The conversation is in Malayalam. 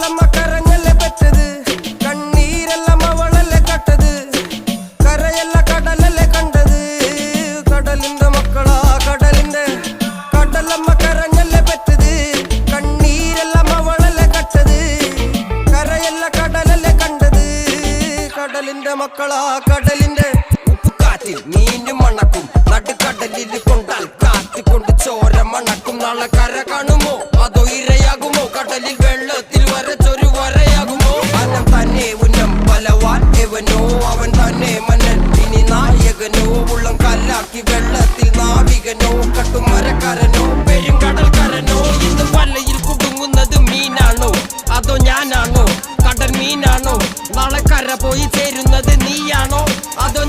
കടലമ്മ കരഞ്ഞല്ലേ പെറ്റത്, കണ്ണീരെല്ലാം അവളല്ലേ കട്ടത്, കരയല്ല കടലല്ലേ കണ്ടത്. കടലിന്റെ മക്കളാ കടലിന്റെ, കടലമ്മ കരഞ്ഞല്ലേ പെറ്റത്, കണ്ണീരെല്ലാം അവളല്ലേ കട്ടത്, കരയല്ല കടലല്ലേ കണ്ടത്. കടലിന്റെ മക്കളാ കടലിന്റെ. ഉപ്പുകാറ്റിൽ മീനും മണക്കും, നടുക്കടലിൽ കൊണ്ടാൽ കാറ്റ് കൊണ്ട് ചോര മണക്കും. നാളെ കര കാണുമോ അതോ ഇരയാകുമോ, കടലിൽ വെള്ളത്തിൽ വരച്ചൊരു വരയാകുമോ. അനം തന്നെ ഉന്നം ബലവാൻ എവനോ, അവൻ തന്നെ മന്നൻ ഇനി നായകനോ. ഉള്ളം കല്ലാക്കി വെള്ളത്തിൽ നാവികനോ, കട്ടുമരക്കാരനോ പെരുങ്കടൽക്കാരനോ. ഇന്ന് വലയിൽ കുടുങ്ങുന്നത് മീനാണോ അതോ ഞാനാണോ, കടൽ മീനാണോ. നാളെ കര പോയി ചേരുന്നത് നീയാണോ അതോ